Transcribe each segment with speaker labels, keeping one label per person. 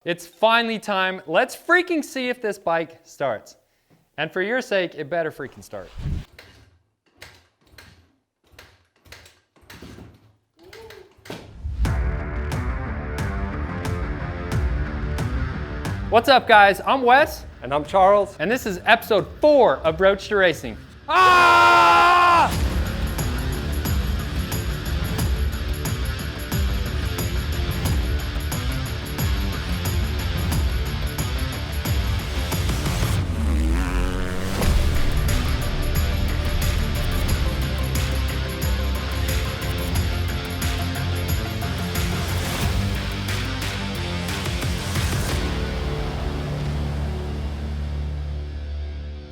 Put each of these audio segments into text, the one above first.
Speaker 1: It's finally time. Let's freaking see if this bike starts. And for your sake, it better freaking start. What's up, guys? I'm Wes.
Speaker 2: And I'm Charles.
Speaker 1: And this is episode 4 of Roached Racing. Ah!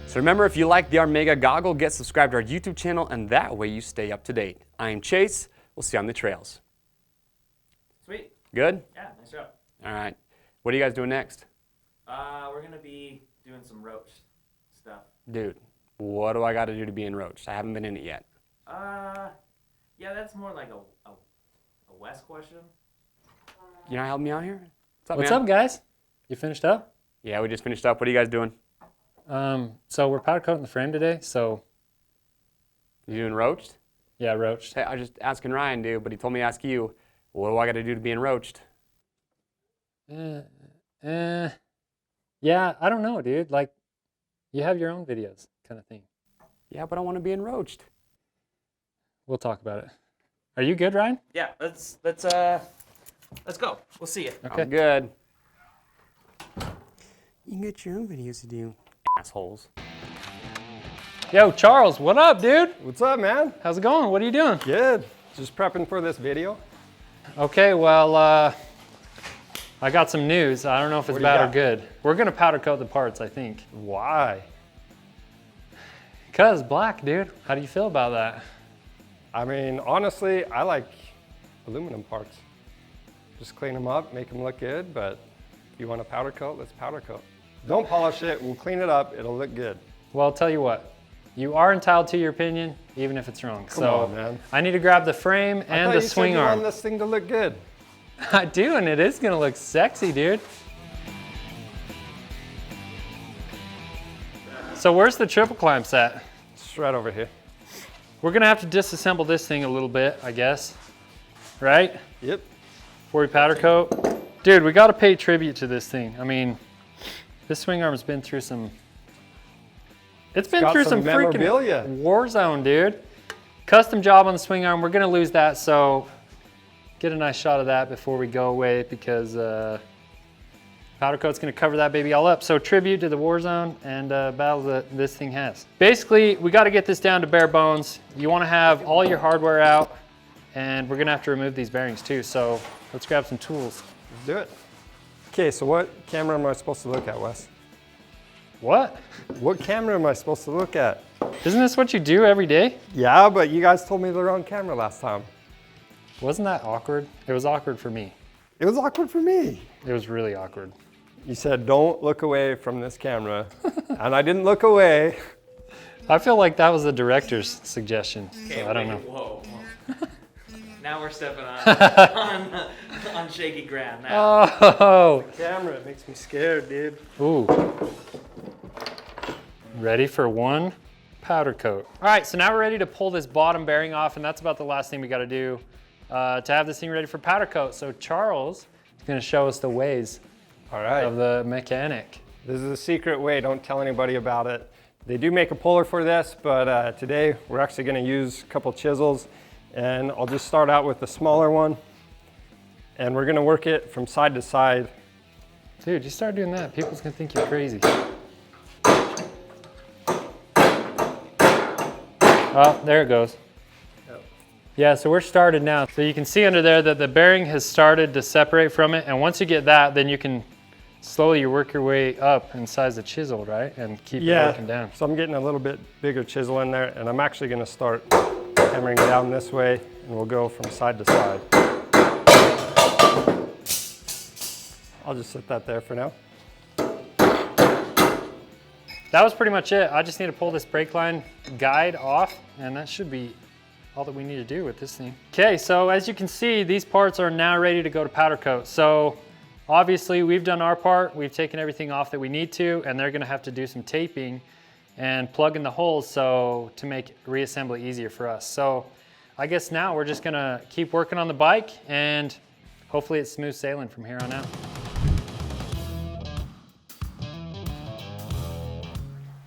Speaker 2: So remember, if you like the Omega goggle, get subscribed to our YouTube channel, and that way you stay up to date. I am Chase. We'll see you on the trails.
Speaker 3: Sweet.
Speaker 2: Good?
Speaker 3: Yeah, nice job.
Speaker 2: All right. What are you guys doing next?
Speaker 3: We're going to be doing some roach stuff.
Speaker 2: Dude, what do I got to do to be in Roached? I haven't been in it yet.
Speaker 3: Yeah, that's more like a Wes question.
Speaker 2: You not helping me out here?
Speaker 1: What's
Speaker 2: man?
Speaker 1: up, guys? You finished up?
Speaker 2: Yeah, we just finished up. What are you guys doing?
Speaker 1: So we're powder coating the frame today, so.
Speaker 2: You doing Roached?
Speaker 1: Yeah, Roached.
Speaker 2: Hey, I was just asking Ryan, dude, but he told me to ask you, what do I got to do to be in Roached?
Speaker 1: Yeah, I don't know, dude. Like, you have your own videos kind of thing.
Speaker 2: Yeah, but I want to be in Roached.
Speaker 1: We'll talk about it. Are you good, Ryan?
Speaker 3: Yeah, let's go. We'll see you.
Speaker 1: Okay.
Speaker 2: I'm good. You can get your own videos to do, assholes.
Speaker 1: Yo, Charles, what up, dude?
Speaker 4: What's up, man?
Speaker 1: How's it going? What are you doing?
Speaker 4: Good. Just prepping for this video.
Speaker 1: Okay, well, I got some news. I don't know if it's
Speaker 4: What do you
Speaker 1: bad or
Speaker 4: got?
Speaker 1: good. We're gonna powder coat the parts, I think.
Speaker 4: Why?
Speaker 1: Cause black, dude. How do you feel about that?
Speaker 4: I mean, honestly, I like aluminum parts. Just clean them up, make them look good, but if you want a powder coat, let's powder coat. Don't polish it, we'll clean it up, it'll look good.
Speaker 1: Well, I'll tell you what. You are entitled to your opinion, even if it's wrong.
Speaker 4: Come on, man.
Speaker 1: I need to grab the frame and the swing
Speaker 4: you
Speaker 1: arm.
Speaker 4: want this thing to look good.
Speaker 1: I do, and it is gonna look sexy, dude. So where's the triple clamps at?
Speaker 4: It's right over here.
Speaker 1: We're gonna have to disassemble this thing a little bit, I guess. Right?
Speaker 4: Yep.
Speaker 1: Before we powder coat. Dude, we gotta pay tribute to this thing. I mean, this swing arm's been through some, it's been
Speaker 4: got
Speaker 1: through
Speaker 4: some
Speaker 1: some
Speaker 4: memorabilia.
Speaker 1: freaking war zone, dude. Custom job on the swing arm, we're gonna lose that, so get a nice shot of that before we go away because powder coat's gonna cover that baby all up. So tribute to the war zone and battles that this thing has. Basically, we gotta get this down to bare bones. You wanna have all your hardware out, and we're gonna have to remove these bearings too, so let's grab some tools.
Speaker 4: Let's do it. Okay, so what camera am I supposed to look at, Wes?
Speaker 1: What?
Speaker 4: What camera am I supposed to look at?
Speaker 1: Isn't this what you do every day?
Speaker 4: Yeah, but you guys told me the wrong camera last time.
Speaker 1: Wasn't that awkward? It was awkward for me.
Speaker 4: It was awkward for me.
Speaker 1: It was really awkward.
Speaker 4: You said, don't look away from this camera. And I didn't look away.
Speaker 1: I feel like that was the director's suggestion,
Speaker 3: Okay,
Speaker 1: so I don't know.
Speaker 3: Whoa. Now we're stepping on shaky ground now.
Speaker 1: Oh!
Speaker 4: Camera, it makes me scared, dude.
Speaker 1: Ooh. Ready for one powder coat. All right, so now we're ready to pull this bottom bearing off, and that's about the last thing we gotta do to have this thing ready for powder coat. So Charles is gonna show us the ways
Speaker 4: All right.
Speaker 1: of the mechanic.
Speaker 4: This is a secret way, don't tell anybody about it. They do make a puller for this, but today we're actually gonna use a couple chisels, and I'll just start out with the smaller one, and we're gonna work it from side to side.
Speaker 1: Dude, you start doing that, people's gonna think you're crazy. Oh, there it goes.
Speaker 4: Yep.
Speaker 1: Yeah, so we're started now. So you can see under there that the bearing has started to separate from it, and once you get that, then you can slowly work your way up and size the chisel, right? And keep it working down.
Speaker 4: So I'm getting a little bit bigger chisel in there, and I'm actually gonna start hammering down this way, and we'll go from side to side. I'll just set that there for now.
Speaker 1: That was pretty much it. I just need to pull this brake line guide off, and that should be all that we need to do with this thing. Okay, so as you can see, these parts are now ready to go to powder coat. So Obviously, we've done our part. We've taken everything off that we need to, and they're gonna have to do some taping and plug in the holes so to make reassembly easier for us. So I guess now we're just gonna keep working on the bike, and hopefully it's smooth sailing from here on out.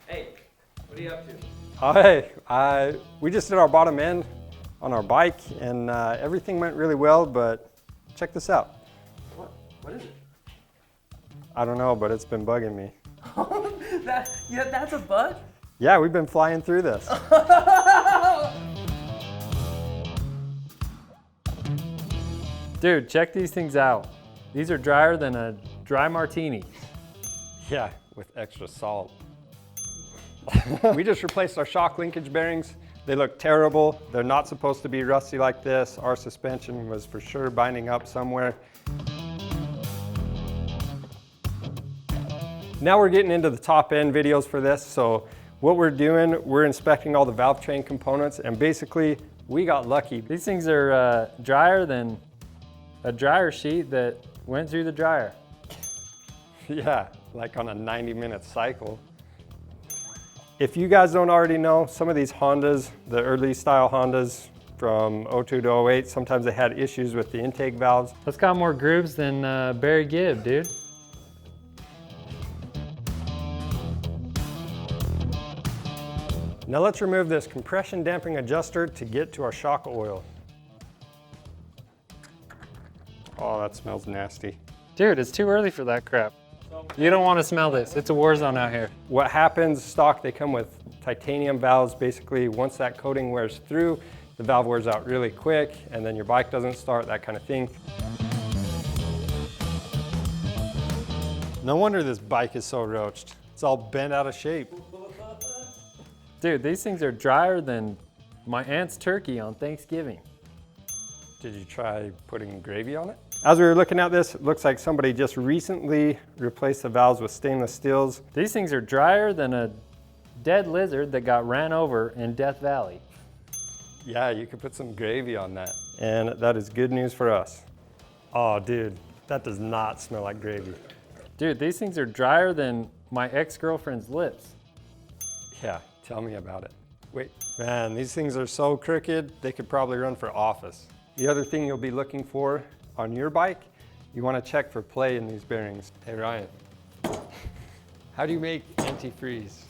Speaker 3: Hey, what are you up to?
Speaker 4: Hey, we just did our bottom end on our bike, and everything went really well, but check this out.
Speaker 3: What is it?
Speaker 4: I don't know, but it's been bugging me.
Speaker 3: That's a bug?
Speaker 4: Yeah, we've been flying through this.
Speaker 1: Dude, check these things out. These are drier than a dry martini.
Speaker 4: Yeah, with extra salt. We just replaced our shock linkage bearings. They look terrible. They're not supposed to be rusty like this. Our suspension was for sure binding up somewhere. Now we're getting into the top end videos for this. So what we're doing, we're inspecting all the valve train components, and basically we got lucky.
Speaker 1: These things are drier than a dryer sheet that went through the dryer.
Speaker 4: Yeah, like on a 90-minute cycle. If you guys don't already know, some of these Hondas, the early style Hondas from 02 to 08, sometimes they had issues with the intake valves.
Speaker 1: That's got more grooves than Barry Gibb, dude.
Speaker 4: Now let's remove this compression damping adjuster to get to our shock oil. Oh, that smells nasty.
Speaker 1: Dude, it's too early for that crap. You don't want to smell this. It's a war zone out here.
Speaker 4: What happens, stock, they come with titanium valves. Basically, once that coating wears through, the valve wears out really quick, and then your bike doesn't start, that kind of thing. No wonder this bike is so roached. It's all bent out of shape.
Speaker 1: Dude, these things are drier than my aunt's turkey on Thanksgiving.
Speaker 4: Did you try putting gravy on it? As we were looking at this, it looks like somebody just recently replaced the valves with stainless steels.
Speaker 1: These things are drier than a dead lizard that got ran over in Death Valley.
Speaker 4: Yeah, you could put some gravy on that. And that is good news for us. Oh, dude, that does not smell like gravy.
Speaker 1: Dude, these things are drier than my ex-girlfriend's lips.
Speaker 4: Yeah, tell me about it. Wait, man, these things are so crooked, they could probably run for office. The other thing you'll be looking for on your bike, you want to check for play in these bearings. Hey Ryan, how do you make antifreeze?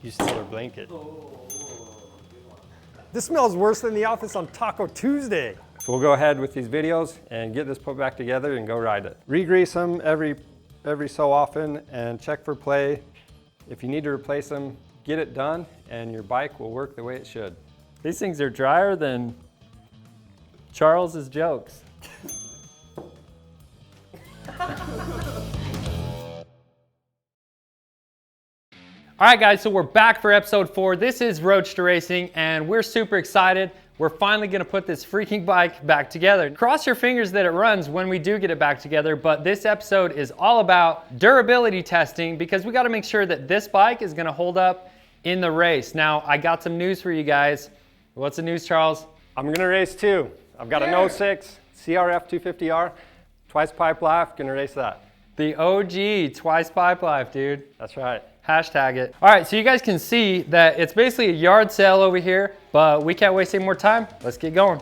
Speaker 4: You stole her blanket. This smells worse than the office on Taco Tuesday. So we'll go ahead with these videos and get this put back together and go ride it. Re-grease them every so often and check for play. If you need to replace them, get it done and your bike will work the way it should.
Speaker 1: These things are drier than Charles's jokes. All right, guys, so we're back for episode 4. This is Roached Racing, and we're super excited. We're finally gonna put this freaking bike back together. Cross your fingers that it runs when we do get it back together, but this episode is all about durability testing because we gotta make sure that this bike is gonna hold up in the race. Now, I got some news for you guys. What's the news, Charles?
Speaker 4: I'm gonna race too. I've got an 06 CRF450R, twice pipe life, gonna race that.
Speaker 1: The OG twice pipe life, dude.
Speaker 4: That's right.
Speaker 1: Hashtag it. All right, so you guys can see that it's basically a yard sale over here, but we can't waste any more time. Let's get going.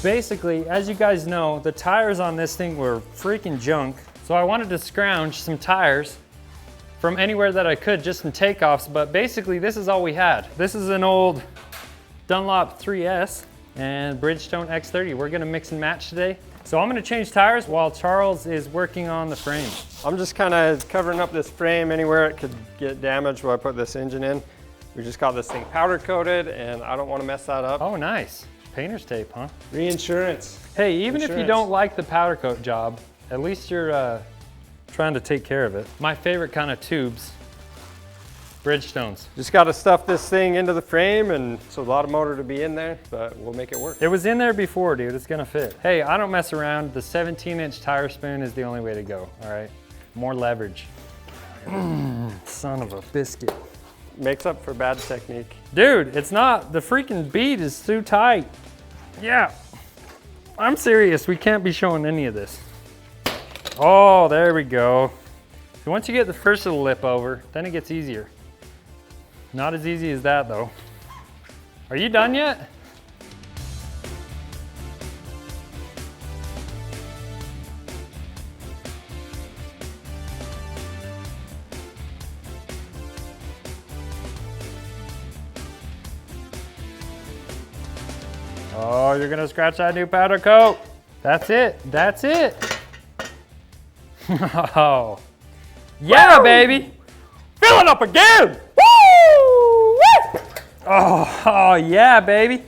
Speaker 1: Basically, as you guys know, the tires on this thing were freaking junk. So I wanted to scrounge some tires from anywhere that I could, just some takeoffs, but basically this is all we had. This is an old Dunlop 3S and Bridgestone X30. We're gonna mix and match today. So I'm gonna change tires while Charles is working on the frame.
Speaker 4: I'm just kind of covering up this frame anywhere it could get damaged while I put this engine in. We just got this thing powder coated and I don't want to mess that up.
Speaker 1: Oh, nice. Painter's tape, huh?
Speaker 4: Reinsurance.
Speaker 1: Hey, even if you don't like the powder coat job, at least you're trying to take care of it. My favorite kind of tubes Bridgestones.
Speaker 4: Just got to stuff this thing into the frame, and so a lot of motor to be in there, but we'll make it work.
Speaker 1: It was in there before, dude. It's gonna fit. Hey, I don't mess around. The 17-inch tire spoon is the only way to go, all right? More leverage. Son of a biscuit.
Speaker 4: Makes up for bad technique.
Speaker 1: Dude, it's not. The freaking bead is too tight. Yeah. I'm serious. We can't be showing any of this. Oh, there we go. So once you get the first little lip over, then it gets easier. Not as easy as that, though. Are you done yet? Oh, you're gonna scratch that new powder coat. That's it. That's it. Oh. Yeah, woo! Baby. Fill it up again. Woo! Woo! Oh, yeah, baby.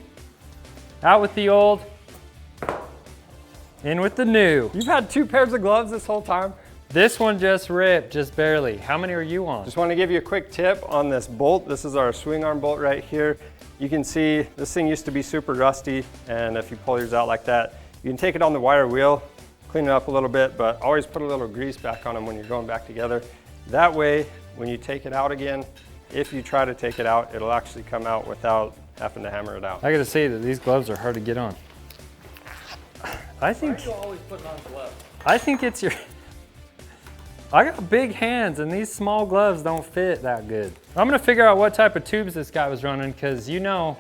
Speaker 1: Out with the old, in with the new.
Speaker 4: You've had 2 pairs of gloves this whole time?
Speaker 1: This one just ripped, just barely. How many are you on?
Speaker 4: Just want to give you a quick tip on this bolt. This is our swing arm bolt right here. You can see this thing used to be super rusty, and if you pull yours out like that, you can take it on the wire wheel, clean it up a little bit, but always put a little grease back on them when you're going back together. That way, when you take it out again, if you try to take it out, it'll actually come out without having to hammer it out.
Speaker 1: I gotta say that these gloves are hard to get on. I think.
Speaker 3: Why are you always putting on gloves?
Speaker 1: I think it's your. I got big hands and these small gloves don't fit that good. I'm gonna figure out what type of tubes this guy was running, because you know,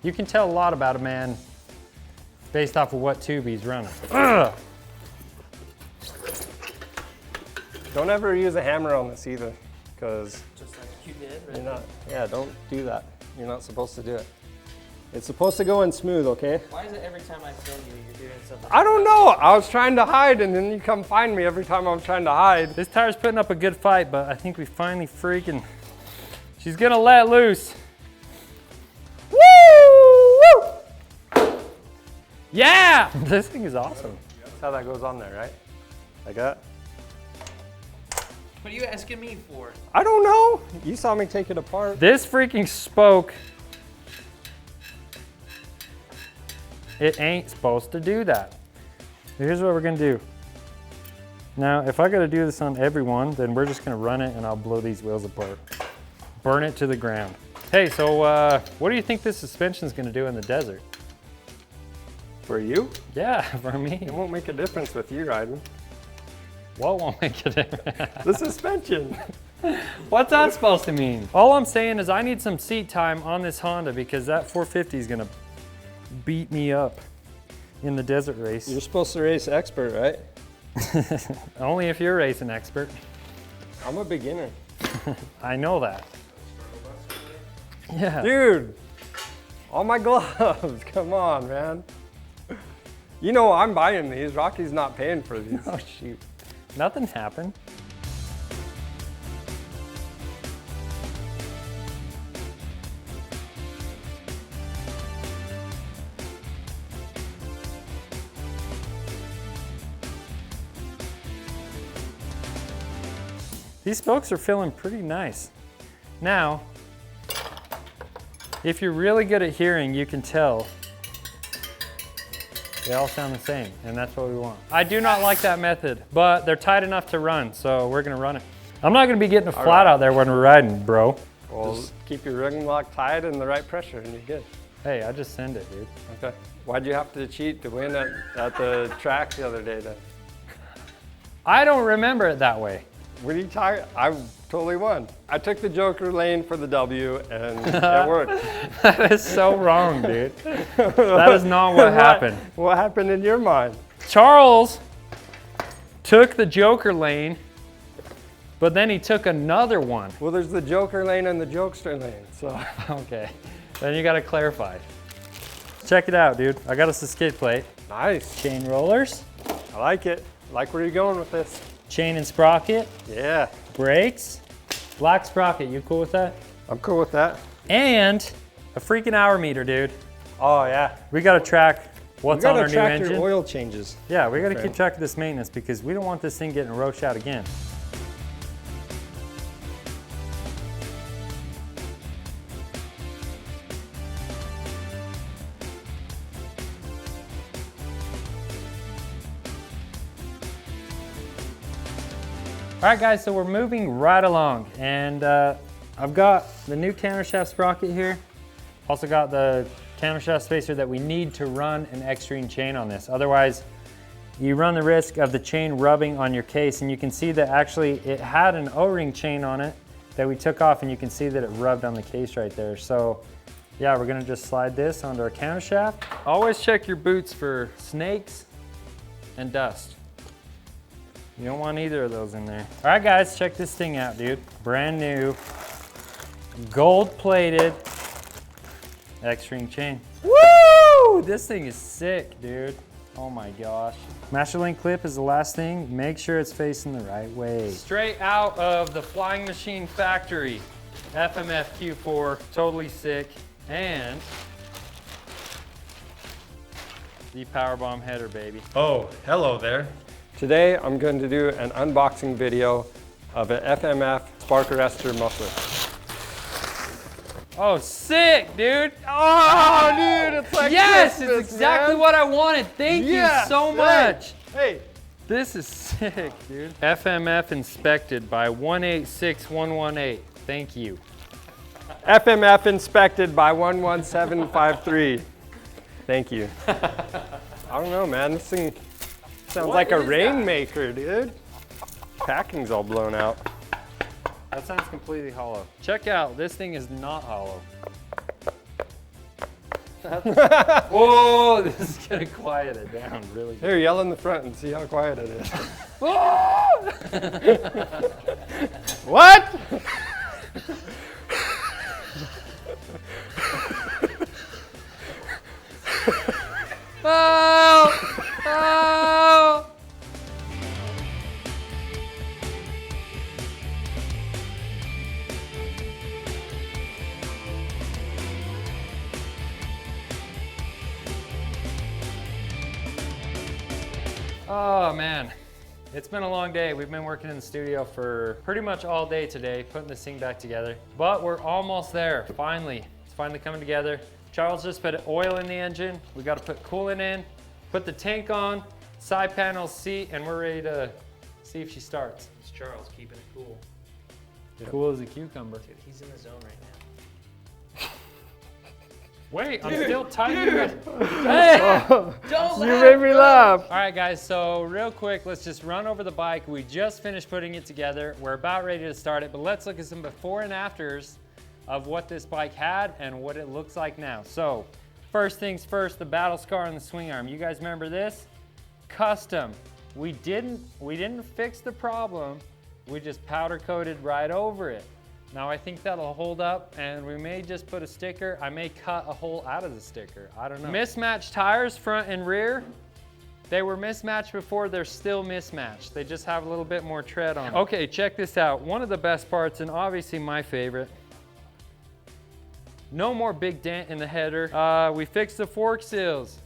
Speaker 1: you can tell a lot about a man based off of what tube he's running. Ugh.
Speaker 4: Don't ever use a hammer on this either, because
Speaker 3: Just like you did, right?
Speaker 4: you're not, yeah, don't do that. You're not supposed to do it. It's supposed to go in smooth, okay?
Speaker 3: Why is it every time I film you, you're doing something?
Speaker 4: I don't know. I was trying to hide, and then you come find me every time I'm trying to hide.
Speaker 1: This tire's putting up a good fight, but I think we finally freaking, she's gonna let loose. Woo! Woo! Yeah! This thing is awesome.
Speaker 4: That's how that goes on there, right? Like that?
Speaker 3: What are you asking me for?
Speaker 4: I don't know. You saw me take it apart.
Speaker 1: This freaking spoke, it ain't supposed to do that. Here's what we're gonna do. Now, if I gotta do this on everyone, then we're just gonna run it and I'll blow these wheels apart. Burn it to the ground. Hey, so what do you think this suspension's gonna do in the desert?
Speaker 4: For you?
Speaker 1: Yeah, for me.
Speaker 4: It won't make a difference with you riding.
Speaker 1: What won't make a difference?
Speaker 4: The suspension.
Speaker 1: What's that supposed to mean? All I'm saying is I need some seat time on this Honda, because that 450 is gonna beat me up in the desert race.
Speaker 4: You're supposed to race expert, right?
Speaker 1: Only if you're a racing expert.
Speaker 4: I'm a beginner.
Speaker 1: I know that. Yeah.
Speaker 4: Dude, all my gloves, come on, man. You know I'm buying these. Rocky's not paying for these.
Speaker 1: Oh shoot. Nothing happened. These spokes are feeling pretty nice. Now, if you're really good at hearing, you can tell they all sound the same, and that's what we want. I do not like that method, but they're tight enough to run, so we're gonna run it. I'm not gonna be getting a flat out there when we're riding, bro.
Speaker 4: Well, just keep your ring lock tied and the right pressure and you're good.
Speaker 1: Hey, I just send it, dude.
Speaker 4: Okay. Why'd you have to cheat to win at the track the other day then?
Speaker 1: I don't remember it that way.
Speaker 4: Were you tired? I totally won. I took the Joker lane for the W and it worked.
Speaker 1: That is so wrong, dude. That is not what happened.
Speaker 4: What happened in your mind?
Speaker 1: Charles took the Joker lane, but then he took another one.
Speaker 4: Well, there's the Joker lane and the Jokester lane, so.
Speaker 1: Okay, then you gotta clarify. Check it out, dude. I got us a skid plate.
Speaker 4: Nice.
Speaker 1: Chain rollers,
Speaker 4: I like it. Like where you're going with this.
Speaker 1: chain and sprocket,
Speaker 4: Yeah.
Speaker 1: brakes, black sprocket. You cool with that?
Speaker 4: I'm cool with that.
Speaker 1: And a freaking hour meter, dude.
Speaker 4: Oh, yeah.
Speaker 1: We gotta track what's on our new
Speaker 4: track
Speaker 1: engine.
Speaker 4: your oil changes.
Speaker 1: Yeah, we gotta
Speaker 4: Okay.
Speaker 1: keep track of this maintenance, because we don't want this thing getting roached out again. All right guys, so we're moving right along, and I've got the new countershaft sprocket here. Also got the countershaft spacer that we need to run an X-String chain on this. Otherwise, you run the risk of the chain rubbing on your case, and you can see that actually it had an O-ring chain on it that we took off, and you can see that it rubbed on the case right there. So yeah, we're gonna just slide this onto our countershaft. Always check your boots for snakes and dust. You don't want either of those in there. All right guys, check this thing out, dude. Brand new, gold-plated X-String chain. Woo! This thing is sick, dude. Oh my gosh. Master link clip is the last thing. Make sure it's facing the right way. Straight out of the Flying Machine factory. FMF Q4, totally sick. And the Powerbomb header, baby.
Speaker 4: Oh, hello there. Today I'm going to do an unboxing video of an FMF spark arrestor muffler.
Speaker 1: Oh, sick, dude. Oh,
Speaker 4: dude, it's like
Speaker 1: yes,
Speaker 4: Christmas,
Speaker 1: it's exactly
Speaker 4: man.
Speaker 1: what I wanted. Thank you so much.
Speaker 4: Hey.
Speaker 1: This is sick, dude. FMF inspected by 186118. Thank you.
Speaker 4: FMF inspected by 11753. Thank you. I don't know, man. This thing sounds
Speaker 1: What
Speaker 4: like a
Speaker 1: is
Speaker 4: rainmaker, dude. Packing's all blown out.
Speaker 1: That sounds completely hollow. Check out, this thing is not hollow. Whoa, this is gonna quiet it down really good.
Speaker 4: Here, yell in the front and see how quiet it is. What?
Speaker 1: Oh! Oh! Oh man, it's been a long day. We've been working in the studio for pretty much all day today, putting this thing back together. But we're almost there, finally. It's finally coming together. Charles just put oil in the engine. We got to put coolant in, put the tank on, side panels, seat, and we're ready to see if she starts.
Speaker 3: It's Charles keeping it cool.
Speaker 1: Cool as a cucumber.
Speaker 3: Dude, he's in the zone right now.
Speaker 1: Wait, I'm still tightening it. Hey!
Speaker 3: Don't
Speaker 4: You made me laugh.
Speaker 1: All right, guys, so real quick, let's just run over the bike. We just finished putting it together. We're about ready to start it, but let's look at some before and afters of what this bike had and what it looks like now. So, first things first, the battle scar on the swing arm. You guys remember this? Custom. We didn't fix the problem. We just powder coated right over it. Now I think that'll hold up, and we may just put a sticker. I may cut a hole out of the sticker. I don't know. Mismatched tires, front and rear. They were mismatched before, they're still mismatched. They just have a little bit more tread on them. Okay, check this out. One of the best parts, and obviously my favorite, no more big dent in the header. We fixed the fork seals.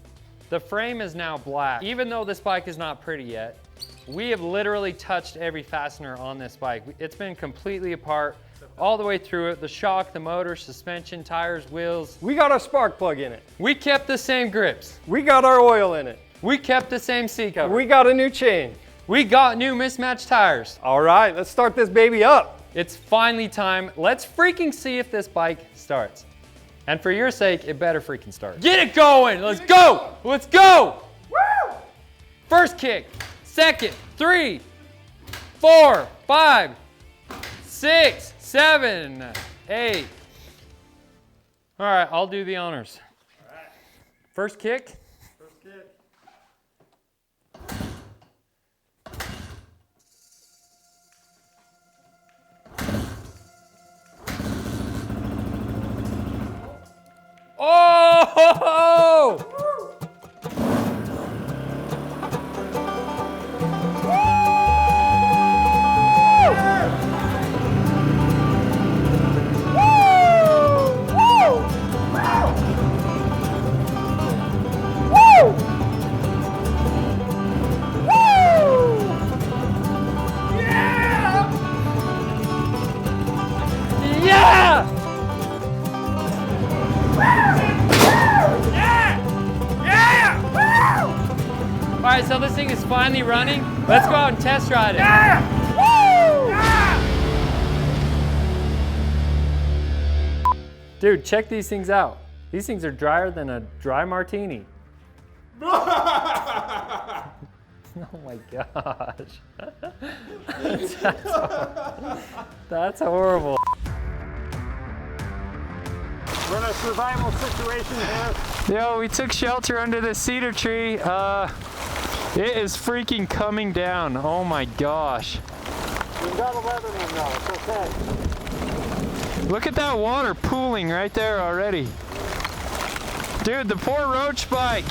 Speaker 1: The frame is now black. Even though this bike is not pretty yet, we have literally touched every fastener on this bike. It's been completely apart all the way through it. The shock, the motor, suspension, tires, wheels.
Speaker 4: We got our spark plug in it.
Speaker 1: We kept the same grips.
Speaker 4: We got our oil in it.
Speaker 1: We kept the same seat cover.
Speaker 4: We got a new chain.
Speaker 1: We got new mismatched tires.
Speaker 4: All right, let's start this baby up.
Speaker 1: It's finally time. Let's freaking see if this bike starts. And for your sake, it better freaking start. Get it going. Let's go. Let's go. Woo! First kick. Second. 3, 4, 5, 6, 7, 8. All right, I'll do the honors. All right. First kick.
Speaker 4: First kick.
Speaker 1: Oh! All right, so this thing is finally running. Let's go out and test ride it. Yeah! Woo! Dude, check these things out. These things are drier than a dry martini. Oh my gosh. That's horrible.
Speaker 4: We're in a survival situation here.
Speaker 1: Yo, we took shelter under the cedar tree. It is freaking coming down. Oh my gosh.
Speaker 4: We've got a Leatherman though, it's okay.
Speaker 1: Look at that water pooling right there already. Dude, the poor roach spike.